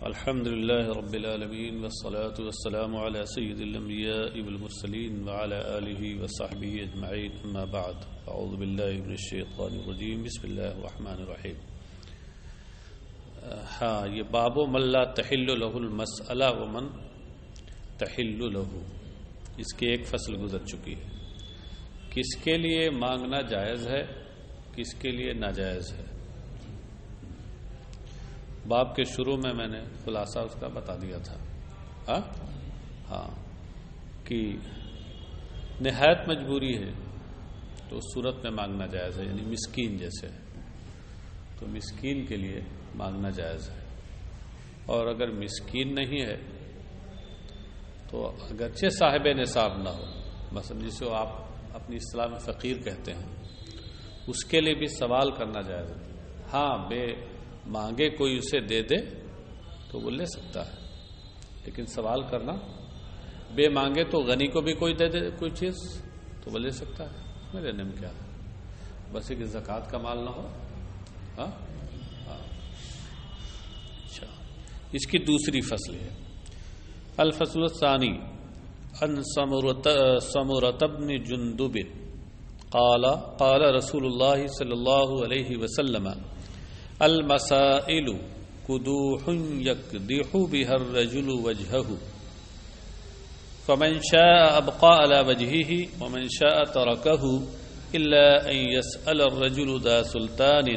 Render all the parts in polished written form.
الحمد لله رب العالمين والصلاة والسلام على سيد الأنبياء والمرسلين وعلى آله وصحبه أجمعين أما بعد أعوذ بالله من الشيطان الرجيم بسم الله الرحمن الرحيم. یہ باب من لا تحل له المسألہ ومن تحل له، اس کی ایک فصل گزر چکی ہے. کس کے لیے مانگنا جائز ہے، کس کے لیے ناجائز ہے. باب کے شروع میں نے خلاصہ اس کا بتا دیا تھا کہ نہایت مجبوری ہے تو اس صورت میں مانگنا جائز ہے، یعنی مسکین جیسے ہے تو مسکین کے لیے مانگنا جائز ہے. اور اگر مسکین نہیں ہے تو اگرچہ صاحب نصاب نہ ہو، مثلا جسے آپ اپنی اصطلاح میں فقیر کہتے ہیں، اس کے لیے بھی سوال کرنا جائز ہے. ہاں بے مانگے کوئی اسے دے دے تو وہ لے سکتا ہے، لیکن سوال کرنا، بے مانگے تو غنی کو بھی کوئی دے دے کوئی چیز تو وہ لے سکتا ہے. اس میں لینے میں کیا ہے، بس کہ زکوٰۃ کا مال نہ ہو. اچھا، اس کی دوسری فصل ہے الفصل الثانی عن سمرة بن جندب قال رسول اللہ صلی اللہ علیہ وسلم المسائل قدوح يقدح بها الرجل وجهه فمن شاء أبقى على وجهه ومن شاء تركه إلا أن يسأل الرجل ذا سلطان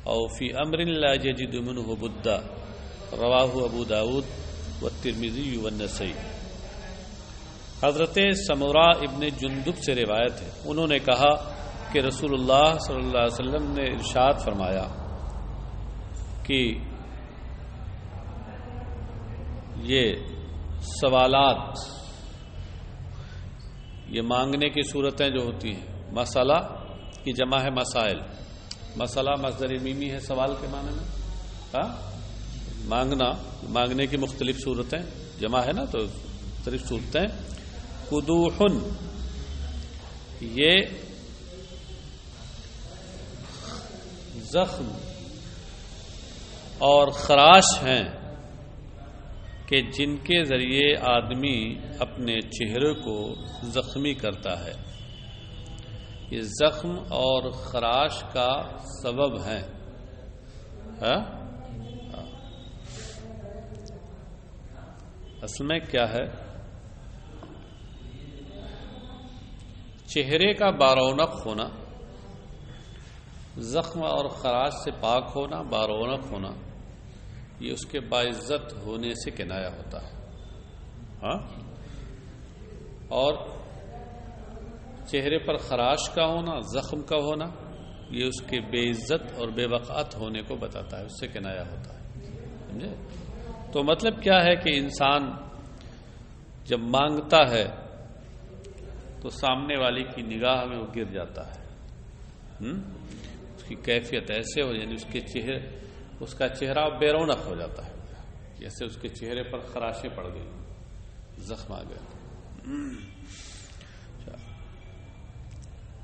أو في أمر لا يجد منه بدا. رواه ابو داود والترمذی والنسائی. حضرت سمرہ ابن جندب سے روایت ہے، انہوں نے کہا کہ رسول اللہ صلی اللہ علیہ وسلم نے ارشاد فرمایا کہ یہ سوالات، یہ مانگنے کی صورتیں جو ہوتی ہیں، مسئلہ کی جمع ہے مسائل. مسئلہ مصدر میمی ہے سوال کے معنی میں. مانگنا، مانگنے کی مختلف صورتیں جمع ہے نا، تو مختلف صورتیں. قدوحن، یہ زخم اور خراش ہیں کہ جن کے ذریعے آدمی اپنے چہرے کو زخمی کرتا ہے. یہ زخم اور خراش کا سبب ہیں. اصل میں کیا ہے، چہرے کا بارونق ہونا، زخم اور خراش سے پاک ہونا، بارونق ہونا، یہ اس کے باعزت ہونے سے کنایا ہوتا ہے. اور چہرے پر خراش کا ہونا، زخم کا ہونا، یہ اس کے بے عزت اور بے وقعت ہونے کو بتاتا ہے، اس سے کنایا ہوتا ہے. سمجھے؟ تو مطلب کیا ہے کہ انسان جب مانگتا ہے تو سامنے والی کی نگاہ میں وہ گر جاتا ہے. اس کی کیفیت ایسے ہو، یعنی اس کا چہرہ بے رونق ہو جاتا ہے، جیسے اس کے چہرے پر خراشیں پڑ گئی، زخم آ گیا.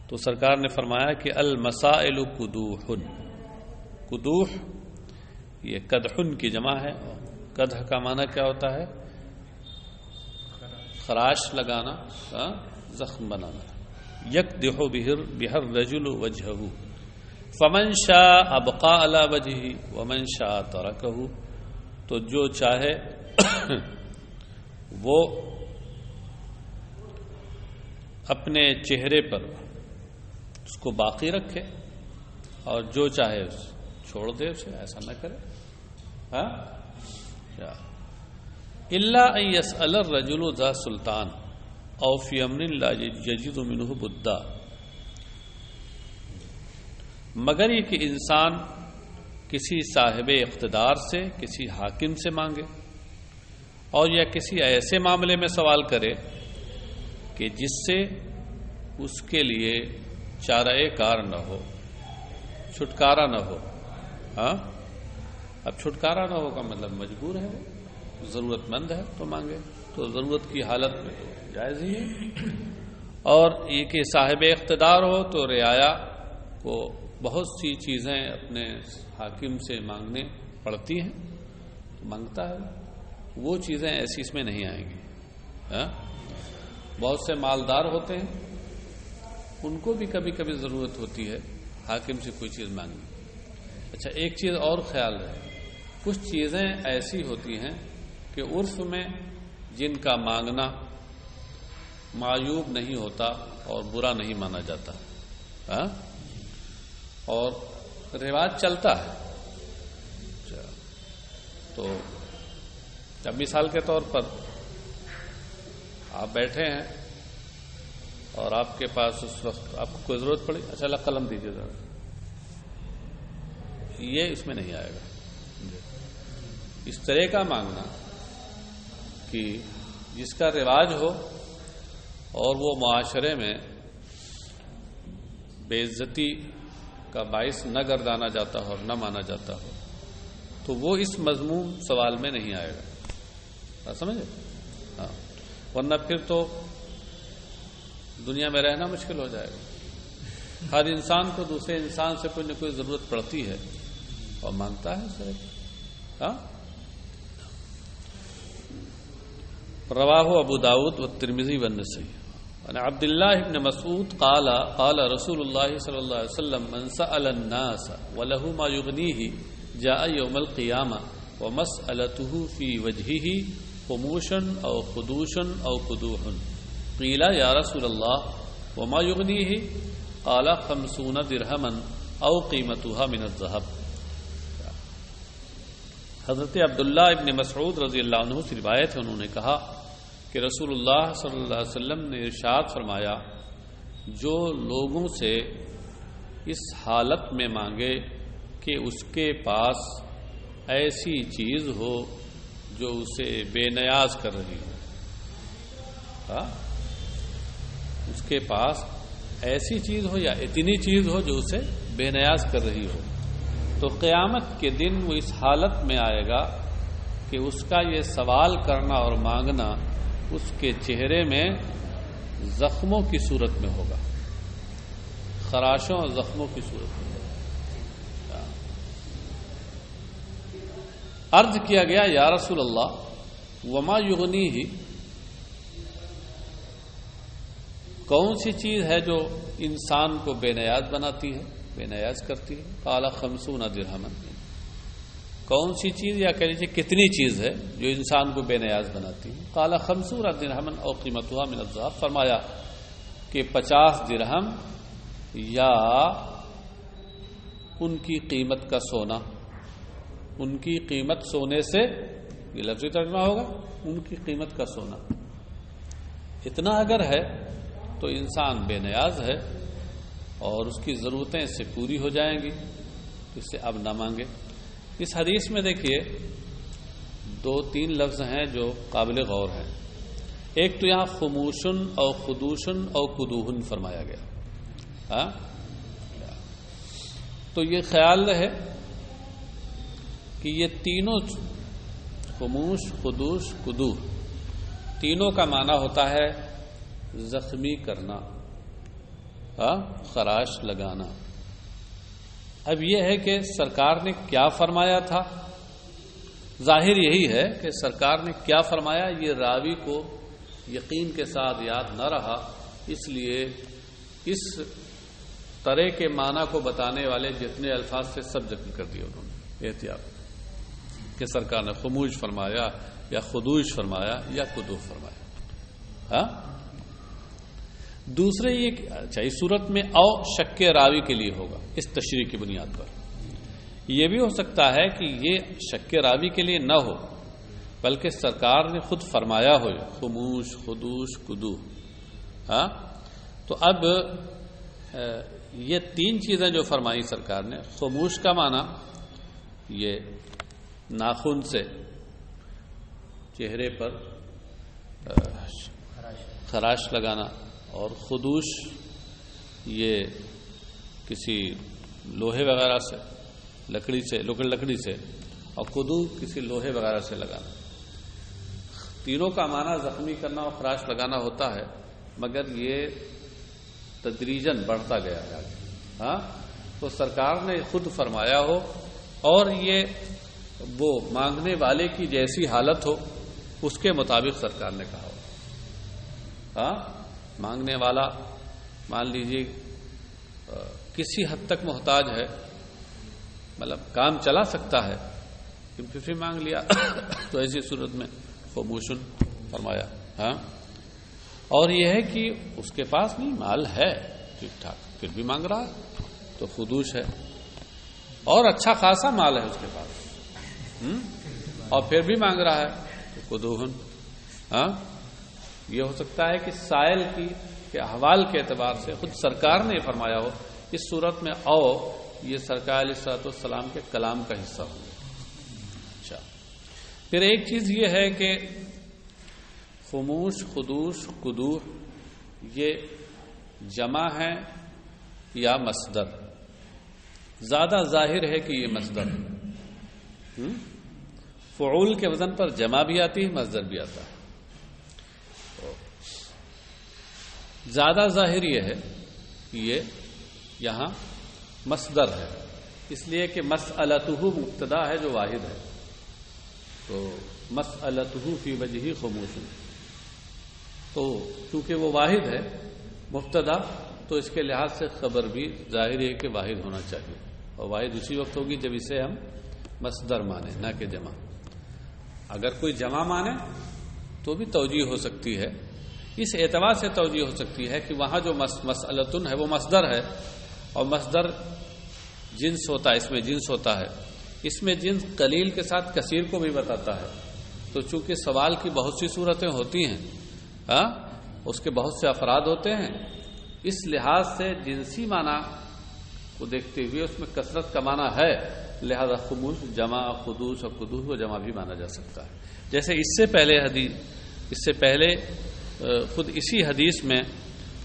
تو سرکار نے فرمایا کہ المسائل قدوح. قدوح یہ قدحن کی جمع ہے. قدح کا معنی کیا ہوتا ہے؟ خراش لگانا، زخم بنانا. یقدح بها الرجل وجهه فمن شاء ابقى على وجهه ومن شاء تركه. تو جو چاہے وہ اپنے چہرے پر اس کو باقی رکھے اور جو چاہے چھوڑ دے اسے، ایسا نہ کرے. الا ان يسأل الرجل ذا سلطان او في امر لا يجد منه بدا. مگر یہ کہ انسان کسی صاحب اقتدار سے، کسی حاکم سے مانگے، اور یا کسی ایسے معاملے میں سوال کرے کہ جس سے اس کے لیے چارہ کار نہ ہو، چھٹکارا نہ ہو. اب چھٹکارا نہ ہو کا مطلب مجبور ہے، ضرورت مند ہے تو مانگے، تو ضرورت کی حالت میں تو جائز ہی ہے. اور یہ کہ صاحب اقتدار ہو تو رعایا کو بہت سی چیزیں اپنے حاکم سے مانگنے پڑتی ہیں، مانگتا ہے، وہ چیزیں ایسی اس میں نہیں آئیں گی. بہت سے مالدار ہوتے ہیں، ان کو بھی کبھی کبھی ضرورت ہوتی ہے حاکم سے کوئی چیز مانگنی. اچھا ایک چیز اور خیال رہے، کچھ چیزیں ایسی ہوتی ہیں کہ عرف میں جن کا مانگنا معیوب نہیں ہوتا اور برا نہیں مانا جاتا، اور رواج چلتا ہے. تو اب مثال کے طور پر آپ بیٹھے ہیں اور آپ کے پاس اس وقت آپ کو کوئی ضرورت پڑی، اچھا اللہ قلم دیجیے ذرا، یہ اس میں نہیں آئے گا. اس طرح کا مانگنا کہ جس کا رواج ہو اور وہ معاشرے میں بے عزتی کا باعث نہ گردانا جاتا ہو اور نہ مانا جاتا ہو، تو وہ اس مضمون سوال میں نہیں آئے گا. سمجھے؟ ہاں، ورنہ پھر تو دنیا میں رہنا مشکل ہو جائے گا. ہر انسان کو دوسرے انسان سے کوئی نہ کوئی ضرورت پڑتی ہے اور مانگتا ہے اسے. ہاں، رواہ ابو داود والترمذی والنسائی عن عبد الله بن مسعود قال قال رسول الله صلى الله عليه وسلم من سأل الناس وله ما يغنيه جاء يوم القيامة ومسألته في وجهه خموش أو خدوش أو قدوح. قيل يا رسول الله وما يغنيه؟ قال 50 درهما أو قيمتها من الذهب. حضرت عبداللہ ابن مسعود رضی اللہ عنہ سے روایت ہے، انہوں نے کہا کہ رسول اللہ صلی اللہ علیہ وسلم نے ارشاد فرمایا، جو لوگوں سے اس حالت میں مانگے کہ اس کے پاس ایسی چیز ہو جو اسے بے نیاز کر رہی ہو، اس کے پاس ایسی چیز ہو یا اتنی چیز ہو جو اسے بے نیاز کر رہی ہو، تو قیامت کے دن وہ اس حالت میں آئے گا کہ اس کا یہ سوال کرنا اور مانگنا اس کے چہرے میں زخموں کی صورت میں ہوگا، خراشوں اور زخموں کی صورت میں ہوگا. عرض کیا گیا یا رسول اللہ وما یغنیہ، کون سی چیز ہے جو انسان کو بے نیاز بناتی ہے، بے نیاز کرتی ہے؟ قال 50 درہما، کون سی چیز یا کہہ لیجیے کتنی چیز ہے جو انسان کو بے نیاز بناتی ہے؟ قال 50 درہما او قیمتها من الذهب، فرمایا کہ 50 درہم یا ان کی قیمت کا سونا، ان کی قیمت سونے سے، یہ لفظی ترجمہ ہوگا، ان کی قیمت کا سونا. اتنا اگر ہے تو انسان بے نیاز ہے اور اس کی ضرورتیں اس سے پوری ہو جائیں گی، اس سے اب نہ مانگے. اس حدیث میں دیکھیے 2-3 لفظ ہیں جو قابل غور ہیں. ایک تو یہاں خموشن او خدوشن او قدوہن فرمایا گیا. تو یہ خیال رہے کہ یہ تینوں خموش، خدوش، قدوہ، تینوں کا معنی ہوتا ہے زخمی کرنا، خراش لگانا. اب یہ ہے کہ سرکار نے کیا فرمایا تھا، ظاہر یہی ہے کہ سرکار نے کیا فرمایا یہ راوی کو یقین کے ساتھ یاد نہ رہا، اس لیے اس طرح کے معنی کو بتانے والے جتنے الفاظ سے سب ذکر کر دیے انہوں نے احتیاط کہ سرکار نے خموش فرمایا یا خدوش فرمایا یا قدوہ فرمایا. دوسرے یہ اچھا اس صورت میں او شک راوی کے لیے ہوگا اس تشریح کی بنیاد پر. یہ بھی ہو سکتا ہے کہ یہ شک راوی کے لیے نہ ہو بلکہ سرکار نے خود فرمایا ہو خموش، خدوش، قدوہ. تو اب یہ 3 چیزیں جو فرمائی سرکار نے، خموش کا معنی یہ ناخن سے چہرے پر خراش لگانا، اور خدوش یہ کسی لوہے وغیرہ سے، لکڑی سے، اور قدوہ کسی لوہے وغیرہ سے لگانا. تینوں کا معنی زخمی کرنا اور خراش لگانا ہوتا ہے، مگر یہ تدریجاً بڑھتا گیا ہے. تو سرکار نے خود فرمایا ہو اور یہ وہ مانگنے والے کی جیسی حالت ہو اس کے مطابق سرکار نے کہا ہو. ہاں، مانگنے والا مان لیجیے کسی حد تک محتاج ہے، مطلب کام چلا سکتا ہے، پھر مانگ لیا تو ایسی صورت میں خموشن فرمایا. ہاں، اور یہ ہے کہ اس کے پاس نہیں، مال ہے ٹھیک ٹھاک، پھر بھی مانگ رہا ہے تو خدوش ہے. اور اچھا خاصا مال ہے اس کے پاس اور پھر بھی مانگ رہا ہے تو قدوہن. ہاں، یہ ہو سکتا ہے کہ سائل کے احوال کے اعتبار سے خود سرکار نے فرمایا ہو اس صورت میں او یہ سرکار علیہ الصلوۃ والسلام کے کلام کا حصہ ہو. اچھا، پھر ایک چیز یہ ہے کہ خموش، خدوش، قدوح یہ جمع ہے یا مصدر؟ زیادہ ظاہر ہے کہ یہ مصدر ہے. فعول کے وزن پر جمع بھی آتی ہے، مصدر بھی آتا ہے. زیادہ ظاہر یہ ہے کہ یہ یہاں مصدر ہے، اس لیے کہ مسئلتہ مبتدا ہے جو واحد ہے، تو مسئلتہ فی وجہ خموش، تو چونکہ وہ واحد ہے مبتدا تو اس کے لحاظ سے خبر بھی ظاہر ہے کہ واحد ہونا چاہیے، اور واحد اسی وقت ہوگی جب اسے ہم مصدر مانیں نہ کہ جمع. اگر کوئی جمع مانے تو بھی توجیہ ہو سکتی ہے، اس اعتبار سے توجیہ ہو سکتی ہے کہ وہاں جو مسئلتن ہے وہ مصدر ہے، اور مصدر جنس ہوتا ہے، اس میں جنس ہوتا ہے، اس میں جنس قلیل کے ساتھ کثیر کو بھی بتاتا ہے. تو چونکہ سوال کی بہت سی صورتیں ہوتی ہیں، اس کے بہت سے افراد ہوتے ہیں، اس لحاظ سے جنسی معنی کو دیکھتے ہوئے اس میں کثرت کا معنی ہے، لہذا خموش جمع، خدوش اور قدوح کو جمع بھی مانا جا سکتا ہے. جیسے اس سے پہلے خود اسی حدیث میں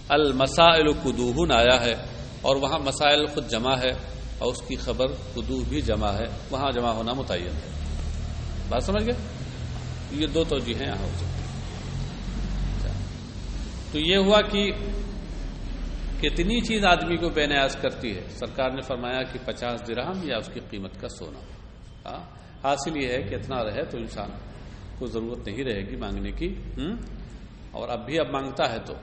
المسائل قدوح آیا ہے، اور وہاں مسائل خود جمع ہے اور اس کی خبر قدوح بھی جمع ہے، وہاں جمع ہونا متعین ہے. بات سمجھ گئے؟ یہ دو توجیہیں یہاں ہو سکتی ہیں. تو یہ ہوا کہ کتنی چیز آدمی کو بے نیاز کرتی ہے. سرکار نے فرمایا کہ 50 درہم یا اس کی قیمت کا سونا. حاصل یہ ہے کہ اتنا رہے تو انسان کو ضرورت نہیں رہے گی مانگنے کی، اور اب مانگتا ہے. تو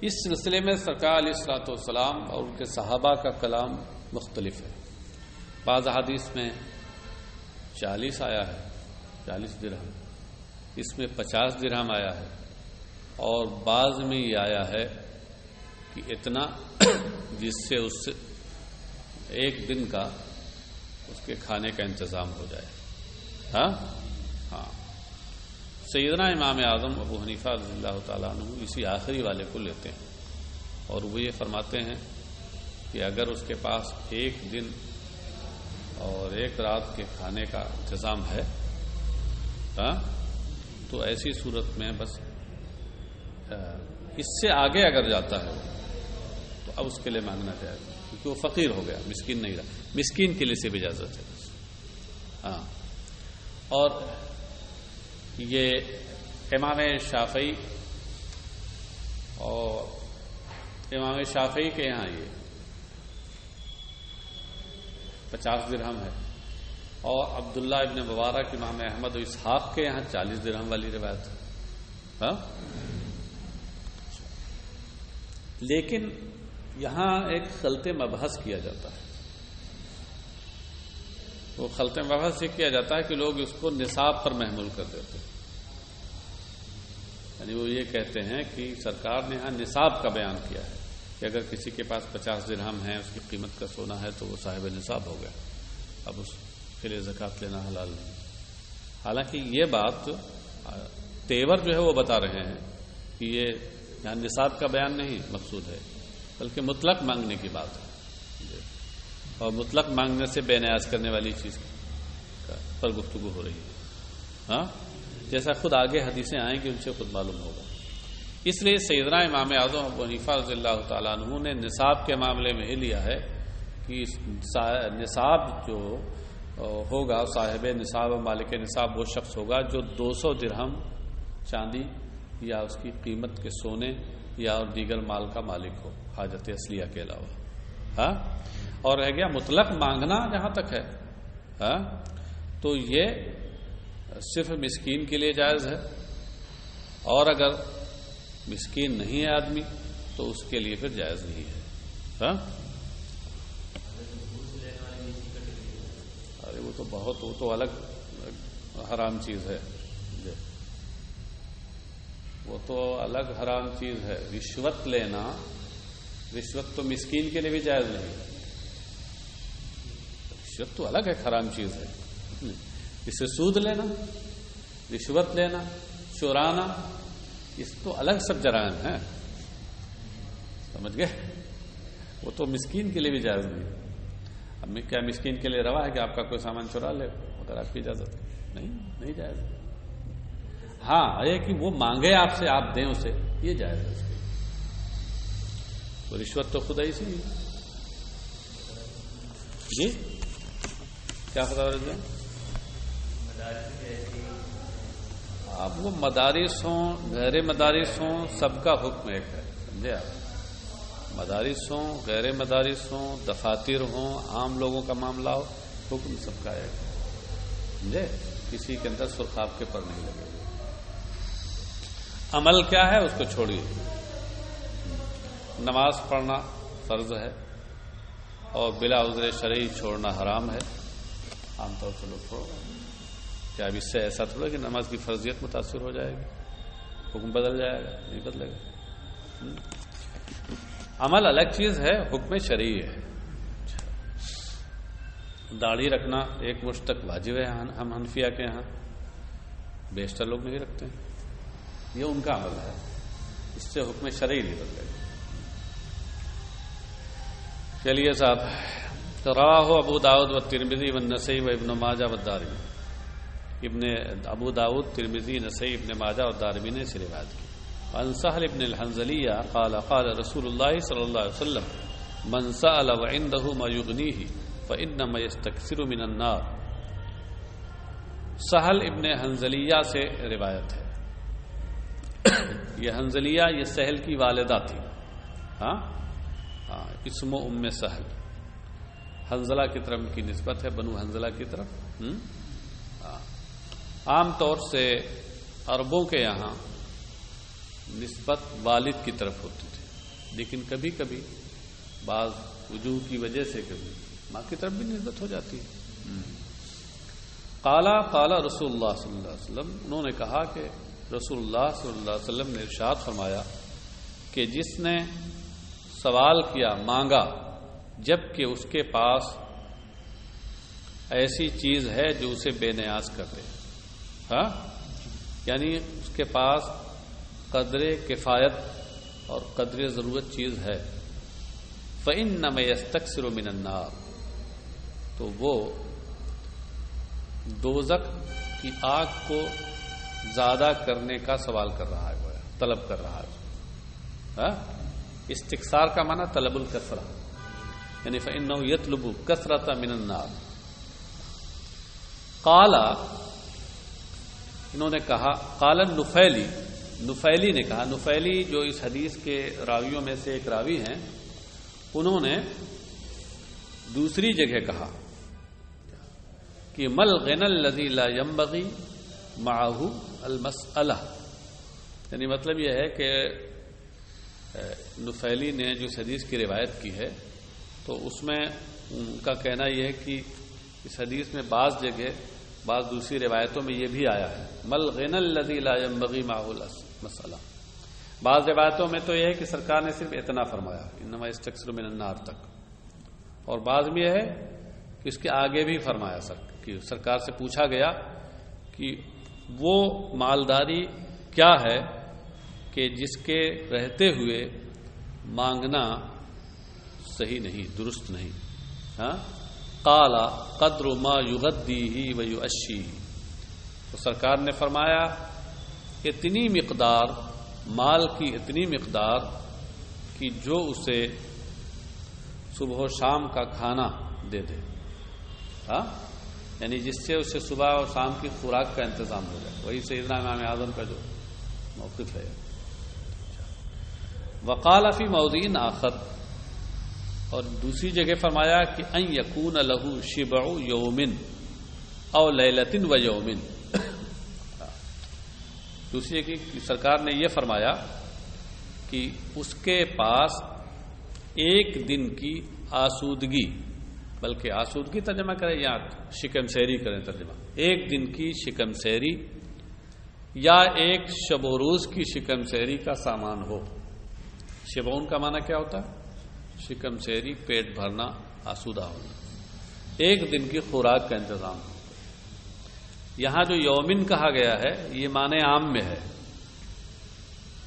اس سلسلے میں سرکار علیہ الصلوۃ والسلام اور ان کے صحابہ کا کلام مختلف ہے. بعض احادیث میں 40 آیا ہے، 40 درہم، اس میں 50 درہم آیا ہے، اور بعض میں یہ آیا ہے کہ اتنا جس سے اس ایک دن کا اس کے کھانے کا انتظام ہو جائے. ہاں، سیدنا امام اعظم ابو حنیفہ رضی اللہ تعالیٰ عنہ اسی آخری والے کو لیتے ہیں، اور وہ یہ فرماتے ہیں کہ اگر اس کے پاس ایک دن اور ایک رات کے کھانے کا انتظام ہے تو ایسی صورت میں بس اس سے آگے اگر جاتا ہے تو اب اس کے لیے مانگنا چاہیے، کیونکہ وہ فقیر ہو گیا، مسکین نہیں رہا. مسکین کے لیے سے بھی اجازت ہے. اور یہ امام شافعی کے یہاں یہ 50 درہم ہے، اور عبداللہ ابن مبارک امام احمد و اسحاق کے یہاں 40 درہم والی روایت ہے. لیکن یہاں ایک خلط مبحث کیا جاتا ہے. وہ خلط مبحث یہ کیا جاتا ہے کہ لوگ اس کو نصاب پر محمول کر دیتے ہیں. یعنی وہ یہ کہتے ہیں کہ سرکار نے یہاں نصاب کا بیان کیا ہے کہ اگر کسی کے پاس 50 درہم ہے، اس کی قیمت کا سونا ہے، تو وہ صاحب نصاب ہو گیا، اب اس کے لیے زکوٰۃ لینا حلال نہیں. حالانکہ یہ بات تیور جو ہے وہ بتا رہے ہیں کہ یہ یہاں نصاب کا بیان نہیں مقصود ہے، بلکہ مطلق مانگنے کی بات ہے، اور مطلق مانگنے سے بے نیاز کرنے والی چیز پر گفتگو ہو رہی ہے. جیسا خود آگے حدیثیں آئیں گی ان سے خود معلوم ہوگا. اس لیے سیدنا امام اعظم ابو حنیفہ رضی اللہ تعالیٰ عنہ نے نصاب کے معاملے میں ہی لیا ہے کہ نصاب جو ہوگا، صاحب نصاب و مالک نصاب وہ شخص ہوگا جو 200 درہم چاندی یا اس کی قیمت کے سونے یا دیگر مال کا مالک ہو، حاجت اصلیہ کے علاوہ. اور رہ گیا مطلق مانگنا جہاں تک ہے، تو یہ صرف مسکین کے لیے جائز ہے، اور اگر مسکین نہیں ہے آدمی تو اس کے لیے پھر جائز نہیں ہے. ہاں ارے وہ تو الگ حرام چیز ہے، وہ تو الگ حرام چیز ہے. رشوت لینا، رشوت تو مسکین کے لیے بھی جائز نہیں، رشوت تو الگ ہے، حرام چیز ہے. اسے سود لینا، رشوت لینا، چورانا، اس تو الگ سب جرائم ہیں، سمجھ گئے؟ وہ تو مسکین کے لیے بھی جائز نہیں. اب کیا مسکین کے لیے روا ہے کہ آپ کا کوئی سامان چورا لے اگر آپ کی اجازت؟ نہیں جائز. ہاں یہ کہ وہ مانگے آپ سے، آپ دیں اسے، یہ جائز ہے. اس کے تو رشوت تو خدا ہی سی. جی کیا خدا رضا؟ اب وہ مدارس ہوں، غیر مدارس ہوں، سب کا حکم ایک ہے، سمجھے آپ؟ مدارس ہوں، غیر مدارس ہوں، دفاتر ہوں، عام لوگوں کا معاملہ ہو، حکم سب کا ایک ہے، سمجھے؟ کسی کے اندر سرخاب کے پر نہیں لگے. عمل کیا ہے اس کو چھوڑیے. نماز پڑھنا فرض ہے اور بلا عذر شرعی چھوڑنا حرام ہے. عام طور سے لوگ چھوڑ، کیا اب اس سے ایسا تھوڑا کہ نماز کی فرضیت متاثر ہو جائے گی، حکم بدل جائے گا؟ نہیں بدلے گا. عمل الگ چیز ہے، حکم شرعی ہے. داڑھی رکھنا ایک مشت تک واجب ہے ہم حنفیہ کے ہاں، بیشتر لوگ نہیں رکھتے ہیں، یہ ان کا عمل ہے، اس سے حکم شرعی نہیں بدلے گا. چلیے صاحب. رواہ ابو داؤد و ترمذی و نسائی و ابن ماجہ و دارمی. ابن ابو داؤد، ترمذی، نسائی، ابن ماجہ اور دارمی نے اسے روایت کی. عن سہل ابن الحنظلیہ قال قال رسول اللہ صلی اللہ علیہ وسلم من سأل وعنده ما يغنيه فإنما يستكثر من النار. سہل ابن حنظلیہ سے روایت ہے. یہ حنظلیہ یہ سہل کی والدہ تھی. ہاں اسم ام سہل، حنظلہ کی طرف کی نسبت ہے، بنو حنظلہ کی طرف. عام طور سے عربوں کے یہاں نسبت والد کی طرف ہوتی تھی، لیکن کبھی کبھی بعض وجوہ کی وجہ سے کبھی ماں کی طرف بھی نسبت ہو جاتی ہے. قال رسول اللہ صلی اللہ علیہ وسلم، انہوں نے کہا کہ رسول اللہ صلی اللہ علیہ وسلم نے ارشاد فرمایا کہ جس نے سوال کیا، مانگا، جبکہ اس کے پاس ایسی چیز ہے جو اسے بے نیاز کر دے. ہاں یعنی اس کے پاس قدر کفایت اور قدر ضرورت چیز ہے. فإنما يستكثر من النار، تو وہ دوزخ کی آگ کو زیادہ کرنے کا سوال کر رہا ہے، گویا طلب کر رہا ہے. استکثار کا معنی طلب الکثرہ، یعنی فإنه يطلب كثرة من النار. قال، انہوں نے کہا، قال النفیلی، نفیلی نے کہا. نفیلی جو اس حدیث کے راویوں میں سے ایک راوی ہیں، انہوں نے دوسری جگہ کہا کہ مل غنى الذي لا ينبغي معه المسألہ. یعنی مطلب یہ ہے کہ نفیلی نے جو اس حدیث کی روایت کی ہے تو اس میں ان کا کہنا یہ ہے کہ اس حدیث میں بعض جگہ، بعض دوسری روایتوں میں یہ بھی آیا ہے مل غنى الذي لا ينبغي معه المسألہ. بعض روایتوں میں تو یہ ہے کہ سرکار نے صرف اتنا فرمایا، انما يستكثر من النار تک، اور بعض میں یہ ہے کہ اس کے آگے بھی فرمایا کہ سرکار سے پوچھا گیا کہ وہ مالداری کیا ہے کہ جس کے رہتے ہوئے مانگنا صحیح نہیں، درست نہیں. ہاں قال قدر ما یغدیہ ویعشیہ، تو سرکار نے فرمایا اتنی مقدار، مال کی اتنی مقدار کہ جو اسے صبح و شام کا کھانا دے دے. ہاں یعنی جس سے اسے صبح اور شام کی خوراک کا انتظام ہو جائے. وہی سیدنا امام اعظم کا جو موقف ہے. وقال فی موضع آخر، اور دوسری جگہ فرمایا کہ ان یکون لہ شبع یوم، او لیلۃ و یوم. دوسری کہ سرکار نے یہ فرمایا کہ اس کے پاس ایک دن کی آسودگی، بلکہ آسودگی ترجمہ کریں یا شکم سیری کریں ترجمہ، ایک دن کی شکم سیری یا ایک شب و روز کی شکم سیری کا سامان ہو. شبعون کا معنی کیا ہوتا ہے؟ شکم سیری، پیٹ بھرنا، آسودہ ہونا. ایک دن کی خوراک کا انتظام. یہاں جو یومن کہا گیا ہے یہ معنی عام میں ہے.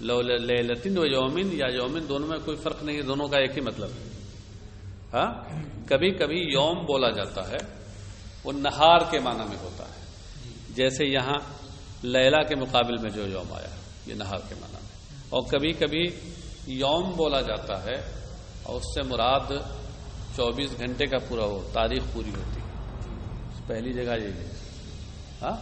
لیلتن و یومن یا یومن دونوں میں کوئی فرق نہیں ہے، دونوں کا ایک ہی مطلب ہے. ہاں، کبھی کبھی یوم بولا جاتا ہے وہ نہار کے معنی میں ہوتا ہے، جیسے یہاں لیلہ کے مقابل میں جو یوم آیا یہ نہار کے معنی میں. اور کبھی کبھی یوم بولا جاتا ہے اور اس سے مراد 24 گھنٹے کا پورا وہ تاریخ پوری ہوتی ہے. پہلی جگہ یہ ہے. ہاں،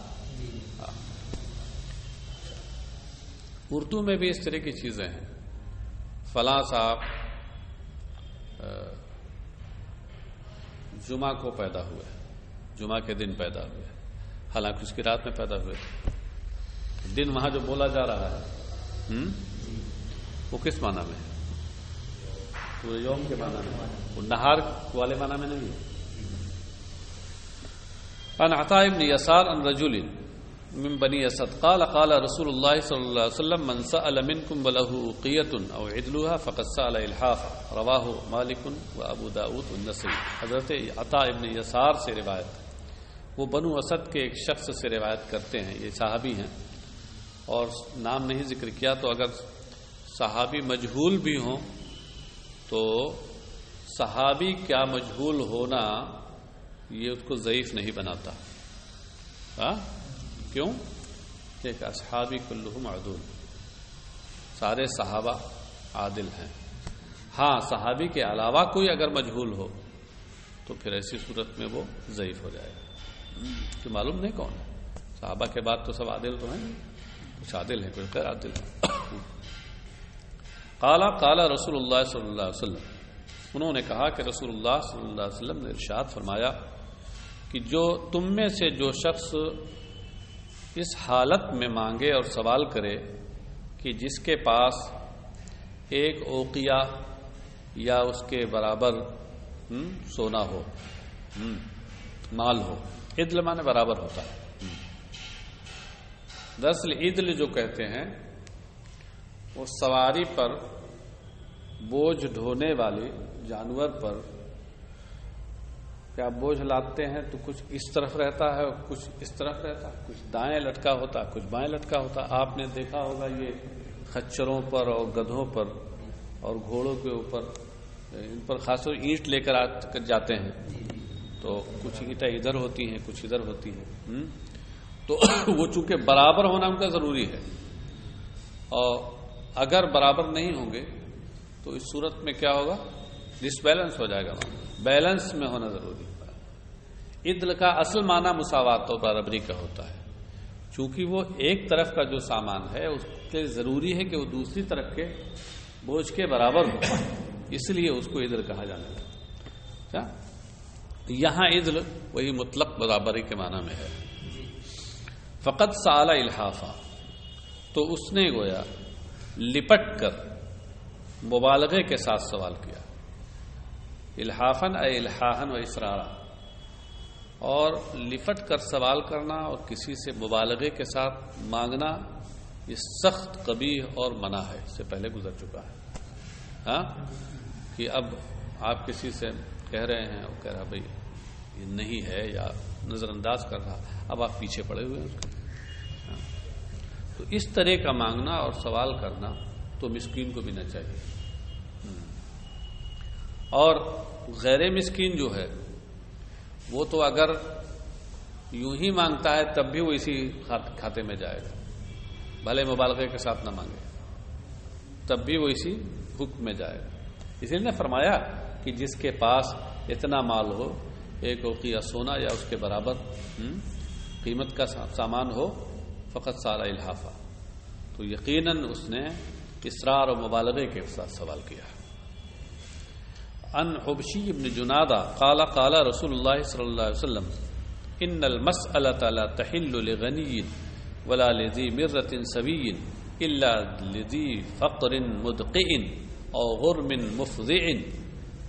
اردو میں بھی اس طرح کی چیزیں ہیں. فلاں صاحب جمعہ کو پیدا ہوئے، جمعہ کے دن پیدا ہوئے، حالانکہ اس کی رات میں پیدا ہوئے. دن وہاں جو بولا جا رہا ہے وہ کس معنی میں ہے؟ وہ یوم کے معنی میں، وہ نہار والے معنی میں نہیں ہے. عن عطاء بن يسار عن رجل من بني اسد قال قال رسول الله صلى الله عليه وسلم من سأل منكم وله قية او عدلها فقد سأل الحافا. رواه مالك وابو داود والنسائي. حضرت عطاء بن يسار سے روایت، وہ بنو اسد کے ایک شخص سے روایت کرتے ہیں، یہ صحابی ہیں اور نام نہیں ذکر کیا. تو اگر صحابی مجہول بھی ہوں تو صحابی کیا مجہول ہونا یہ اس کو ضعیف نہیں بناتا. کیوں؟ کہ اصحابی کلہم عدول، سارے صحابہ عادل ہیں. ہاں، صحابی کے علاوہ کوئی اگر مجہول ہو تو پھر ایسی صورت میں وہ ضعیف ہو جائے گا، کہ معلوم نہیں کون ہے. صحابہ کے بعد تو سب عادل تو ہیں، کچھ عادل ہیں کچھ غیر عادل ہیں. قال قال رسول اللہ صلی اللہ علیہ وسلم. انہوں نے کہا کہ رسول اللہ صلی اللہ علیہ وسلم نے ارشاد فرمایا کہ جو تم میں سے جو شخص اس حالت میں مانگے اور سوال کرے کہ جس کے پاس ایک اوقیہ یا اس کے برابر سونا ہو، مال ہو. عدل مانے برابر ہوتا ہے. دراصل عدل جو کہتے ہیں وہ سواری پر بوجھ ڈھونے والے جانور پر کیا بوجھ لاتے ہیں تو کچھ اس طرف رہتا ہے اور کچھ اس طرف رہتا ہے، کچھ دائیں لٹکا ہوتا ہے کچھ بائیں لٹکا ہوتا ہے. آپ نے دیکھا ہوگا یہ خچروں پر اور گدھوں پر اور گھوڑوں کے اوپر، ان پر خاص طور اینٹ لے کر جاتے ہیں تو کچھ اینٹیں ادھر ہوتی ہیں کچھ ادھر ہوتی ہیں. تو وہ چونکہ برابر ہونا ان کا ضروری ہے، اور اگر برابر نہیں ہوں گے تو اس صورت میں کیا ہوگا؟ ڈس بیلنس ہو جائے گا. بیلنس میں ہونا ضروری ہے. عدل کا اصل معنی مساوات اور برابری کا ہوتا ہے. چونکہ وہ ایک طرف کا جو سامان ہے اس کے ضروری ہے کہ وہ دوسری طرف کے بوجھ کے برابر ہو، اس لیے اس کو عدل کہا جانا ہے. یہاں عدل وہی مطلق برابری کے معنی میں ہے. فقط سال الحافا، تو اس نے گویا لپٹ کر مبالغے کے ساتھ سوال کیا. الحافن اے الحاحن و اسرارا، اور لپٹ کر سوال کرنا اور کسی سے مبالغے کے ساتھ مانگنا یہ سخت قبیح اور منع ہے. اس سے پہلے گزر چکا ہے. ہاں، کہ اب آپ کسی سے کہہ رہے ہیں اور کہہ رہا بھائی یہ نہیں ہے یا نظر انداز کر رہا، اب آپ پیچھے پڑے ہوئے ہیں اس کے. تو اس طرح کا مانگنا اور سوال کرنا تو مسکین کو بھی نہ چاہیے. اور غیر مسکین جو ہے وہ تو اگر یوں ہی مانگتا ہے تب بھی وہ اسی کھاتے میں جائے گا، بھلے مبالغے کے ساتھ نہ مانگے تب بھی وہ اسی حکم میں جائے گا. اسی نے فرمایا کہ جس کے پاس اتنا مال ہو، ایک اوقیہ سونا یا اس کے برابر قیمت کا سامان ہو، فقط سارا الحافہ، تو یقیناً اس نے اسرار و مبالغے کے ساتھ سوال کیا. ان حبشی ابن جنادہ قال قال رسول اللہ صلی اللہ علیہ وسلم ان المسألة لا تحل لغنی ولا لذی مرة سوی الا لذی فقر مدقع او غرم مفضع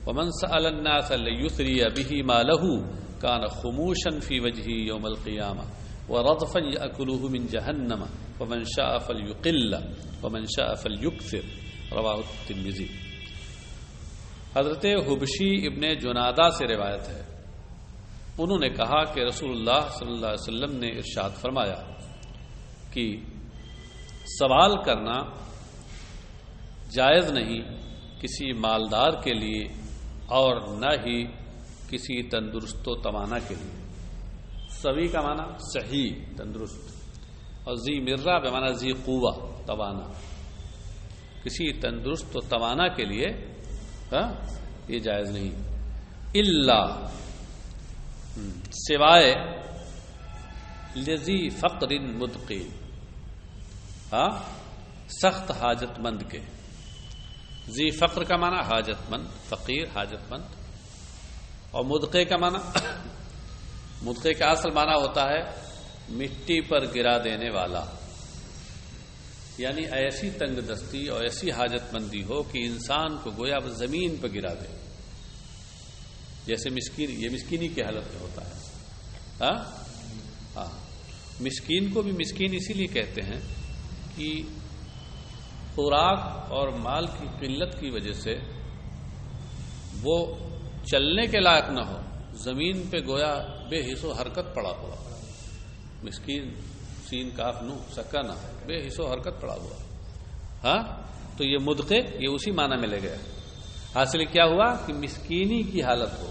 ومن سأل الناس ليثري به ماله كان خموشا في وجهه يوم القيامة ورضفا يأكله من جهنم ومن شاء فليقل ومن شاء فليكثر رواہ الترمذی۔ حضرت حبشی ابن جنادہ سے روایت ہے، انہوں نے کہا کہ رسول اللہ صلی اللہ علیہ وسلم نے ارشاد فرمایا کہ سوال کرنا جائز نہیں کسی مالدار کے لیے اور نہ ہی کسی تندرست و توانا کے لیے۔ سوی کا معنی صحیح تندرست، اور ذی مرہ بے معنی ذی قوہ توانا۔ کسی تندرست و توانا کے لیے یہ جائز نہیں، الا سوائے لذی فقر مدقع، سخت حاجت مند کے۔ ذی فقر کا معنی حاجت مند، فقیر حاجت مند، اور مدقع کا معنی مدقع کا اصل معنی ہوتا ہے مٹی پر گرا دینے والا، یعنی ایسی تنگ دستی اور ایسی حاجت مندی ہو کہ انسان کو گویا وہ زمین پر گرا دے، جیسے مسکین، یہ مسکینی کی حالت میں ہوتا ہے۔ ہاں، مسکین کو بھی مسکین اسی لیے کہتے ہیں کہ خوراک اور مال کی قلت کی وجہ سے وہ چلنے کے لائق نہ ہو، زمین پہ گویا بے حس و حرکت پڑا ہوا، مسکین سین کاف نو سکنا، بے حس و حرکت پڑا ہوا۔ ہاں، تو یہ مدقع یہ اسی معنی میں لے گیا۔ حاصل کیا ہوا کہ مسکینی کی حالت ہو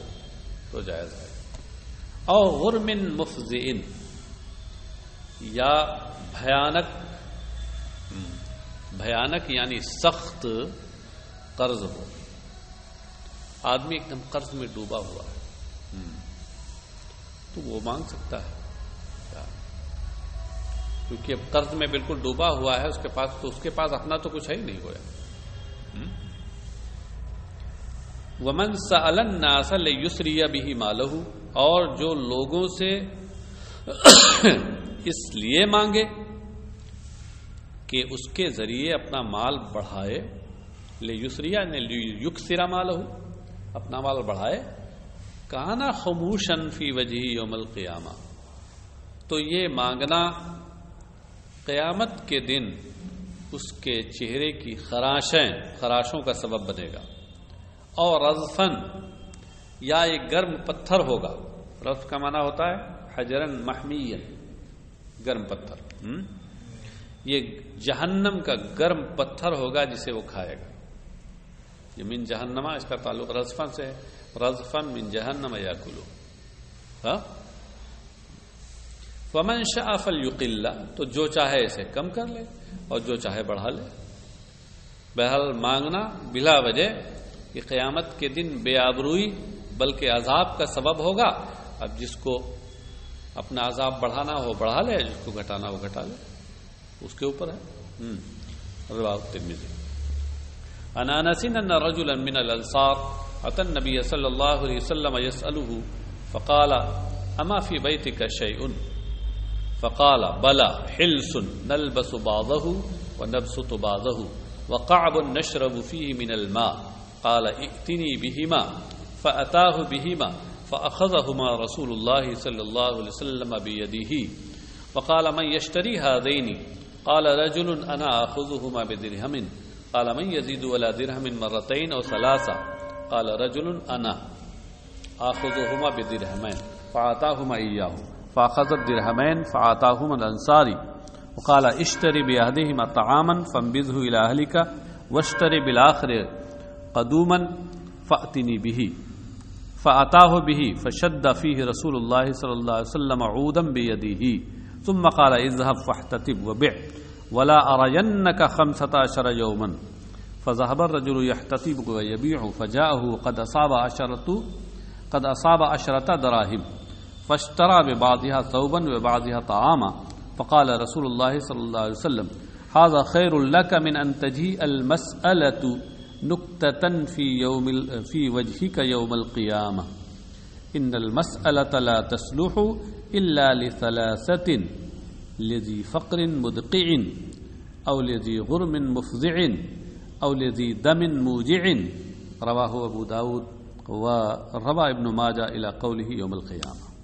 تو جائز ہے۔ او غرم مفضع، یا بھیانک یعنی سخت قرض ہو، آدمی ایک دم قرض میں ڈوبا ہوا ہے تو وہ مانگ سکتا ہے، کیونکہ اب قرض میں بالکل ڈوبا ہوا ہے، اس کے پاس اپنا تو کچھ ہے ہی نہیں ہوا۔ ومن سأل الناس ليسري به ماله، اور جو لوگوں سے اس لیے مانگے کہ اس کے ذریعے اپنا مال بڑھائے، لیسری یعنی لیکثر مالہ، اپنا مال بڑھائے، کانا خموشا فی وجہ یوم القیامہ، تو یہ مانگنا قیامت کے دن اس کے چہرے کی خراشوں کا سبب بنے گا۔ اور رضفن، یا ایک گرم پتھر ہوگا، رضف کا معنی ہوتا ہے حجرن محمیا، گرم پتھر، یہ جہنم کا گرم پتھر ہوگا جسے وہ کھائے گا۔ یہ من جہنما، اس کا تعلق رضفن سے ہے، رضفن من جہنم یاکلو۔ ومن شاء فلیقل، تو جو چاہے اسے کم کر لے اور جو چاہے بڑھا لے۔ بہرحال مانگنا بلا وجہ کہ قیامت کے دن بے آبروئی بلکہ عذاب کا سبب ہوگا۔ اب جس کو اپنا عذاب بڑھانا ہو بڑھا لے، جس کو گھٹانا ہو گھٹا لے، اس کے اوپر ہے۔ رواه الترمذی۔ عن انس ان رجلا من الانصار اتى النبي صلى الله عليه وسلم يسأله فقال اما في بيتك شيء؟ فقال بلى حلس نلبس بعضه ونبسط بعضه وقعب نشرب فيه من الماء، قال ائتني بهما، فأتاه بهما فأخذهما رسول الله صلى الله عليه وسلم بيده وقال من يشتري هذين؟ قال رجل أنا آخذهما بدرهم، قال من يزيد ولا درهم مرتين أو ثلاثة؟ قال رجل أنا آخذهما بدرهمين، فأعطاهما إياه، فأخذ الدرهمين فأعطاهما الأنصاري، وقال اشتري بأحدهما طعاما فانبذه إلى أهلك واشتري بالآخر قدوما فأتني به، فأتاه به فشد فيه رسول الله صلى الله عليه وسلم عودا بيده ثم قال اذهب فاحتتب وبع ولا أرينك 15 يوما، فذهب الرجل يحتتب ويبيع فجاءه قد أصاب 10 دراهم، فاشترى ببعضها ثوبا وبعضها طعاما، فقال رسول الله صلى الله عليه وسلم هذا خير لك من أن تجيء المسألة نكتة في وجهك يوم القيامة، إن المسألة لا تصلح إلا لثلاثة لذي فقر مدقع أو لذي غرم مفزع أو لذي دم موجع رواه أبو داود وروى ابن ماجہ إلى قوله يوم القيامة.